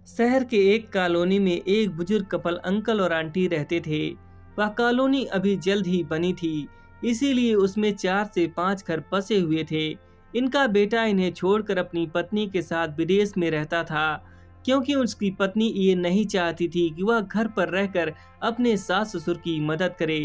शहर के एक कॉलोनी में एक बुजुर्ग कपल अंकल और आंटी रहते थे। वह कॉलोनी अभी जल्द ही बनी थी, इसीलिए उसमें 4 से 5 घर बसे हुए थे। इनका बेटा इन्हें छोड़कर अपनी पत्नी के साथ विदेश में रहता था, क्योंकि उसकी पत्नी ये नहीं चाहती थी कि वह घर पर रहकर अपने सास ससुर की मदद करे।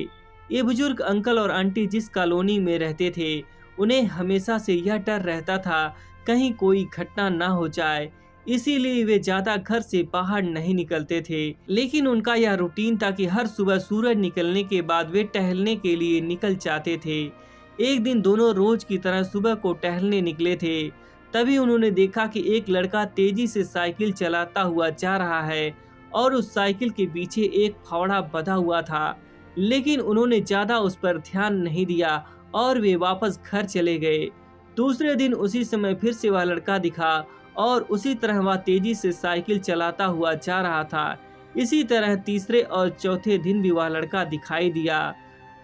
ये बुजुर्ग अंकल और आंटी जिस कॉलोनी में रहते थे, उन्हें हमेशा से यह डर रहता था कहीं कोई घटना ना हो जाए, इसीलिए वे ज्यादा घर से बाहर नहीं निकलते थे। लेकिन उनका यह रूटीन था कि हर सुबह सूरज निकलने के बाद वे टहलने के लिए निकल जाते थे। एक दिन दोनों रोज की तरह सुबह को टहलने निकले थे। तभी उन्होंने देखा कि एक लड़का तेजी से साइकिल चलाता हुआ जा रहा है और उस साइकिल के पीछे एक फावड़ा बंधा हुआ था। लेकिन उन्होंने ज्यादा उस पर ध्यान नहीं दिया और वे वापस घर चले गए। दूसरे दिन उसी समय फिर से वह लड़का दिखा और उसी तरह वह तेजी से साइकिल चलाता हुआ जा रहा था। इसी तरह तीसरे और चौथे दिन भी वह लड़का दिखाई दिया।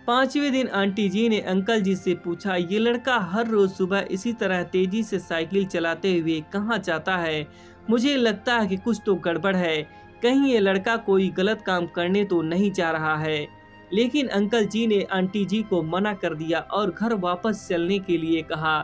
5वें दिन आंटी जी ने अंकल जी से पूछा, ये लड़का हर रोज सुबह इसी तरह तेजी से साइकिल चलाते हुए कहाँ जाता है? मुझे लगता है कि कुछ तो गड़बड़ है, कहीं ये लड़का कोई गलत काम करने तो नहीं जा रहा है। लेकिन अंकल जी ने आंटी जी को मना कर दिया और घर वापस चलने के लिए कहा।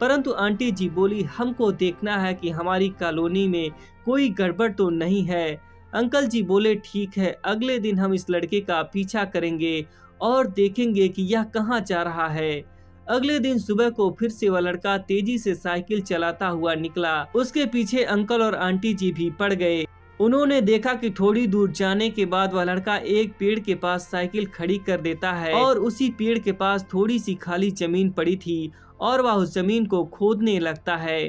परंतु आंटी जी बोली, हमको देखना है कि हमारी कॉलोनी में कोई गड़बड़ तो नहीं है। अंकल जी बोले, ठीक है, अगले दिन हम इस लड़के का पीछा करेंगे और देखेंगे कि यह कहाँ जा रहा है। अगले दिन सुबह को फिर से वह लड़का तेजी से साइकिल चलाता हुआ निकला। उसके पीछे अंकल और आंटी जी भी पड़ गए। उन्होंने देखा कि थोड़ी दूर जाने के बाद वह लड़का एक पेड़ के पास साइकिल खड़ी कर देता है और उसी पेड़ के पास थोड़ी सी खाली जमीन पड़ी थी और वह उस जमीन को खोदने लगता है।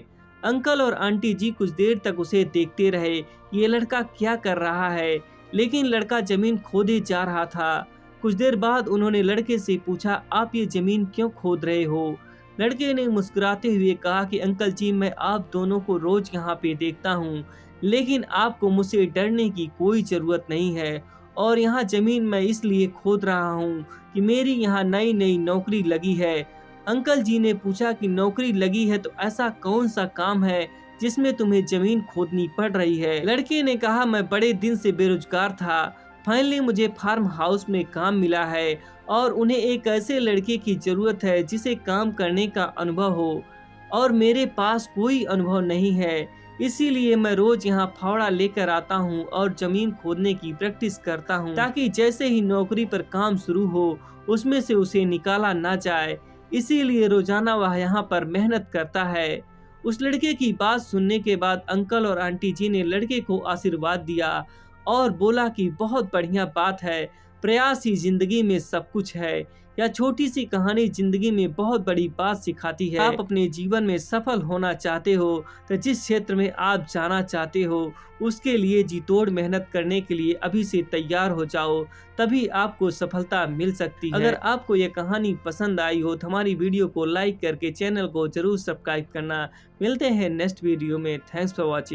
अंकल और आंटी जी कुछ देर तक उसे देखते रहे, ये लड़का क्या कर रहा है, लेकिन लड़का जमीन खोदे जा रहा था। कुछ देर बाद उन्होंने लड़के से पूछा, आप ये जमीन क्यों खोद रहे हो? लड़के ने मुस्कुराते हुए कहा कि अंकल जी, मैं आप दोनों को रोज यहाँ पे देखता हूँ, लेकिन आपको मुझसे डरने की कोई जरूरत नहीं है और यहाँ जमीन मैं इसलिए खोद रहा हूँ कि मेरी यहाँ नई नई नौकरी लगी है। अंकल जी ने पूछा कि नौकरी लगी है तो ऐसा कौन सा काम है जिसमें तुम्हें जमीन खोदनी पड़ रही है? लड़के ने कहा, मैं बड़े दिन से बेरोजगार था, फाइनली मुझे फार्म हाउस में काम मिला है और उन्हें एक ऐसे लड़के की जरूरत है जिसे काम करने का अनुभव हो और मेरे पास कोई अनुभव नहीं है, इसीलिए मैं रोज यहाँ फावड़ा लेकर आता हूँ और जमीन खोदने की प्रैक्टिस करता हूँ ताकि जैसे ही नौकरी पर काम शुरू हो उसमें से उसे निकाला ना जाए। इसीलिए रोजाना वह यहाँ पर मेहनत करता है। उस लड़के की बात सुनने के बाद अंकल और आंटी जी ने लड़के को आशीर्वाद दिया और बोला कि बहुत बढ़िया बात है, प्रयास ही जिंदगी में सब कुछ है। यह छोटी सी कहानी जिंदगी में बहुत बड़ी बात सिखाती है। आप अपने जीवन में सफल होना चाहते हो तो जिस क्षेत्र में आप जाना चाहते हो उसके लिए जी तोड़ मेहनत करने के लिए अभी से तैयार हो जाओ, तभी आपको सफलता मिल सकती है। अगर आपको यह कहानी पसंद आई हो तो हमारी वीडियो को लाइक करके चैनल को जरूर सब्सक्राइब करना। मिलते हैं नेक्स्ट वीडियो में। Thanks for watching.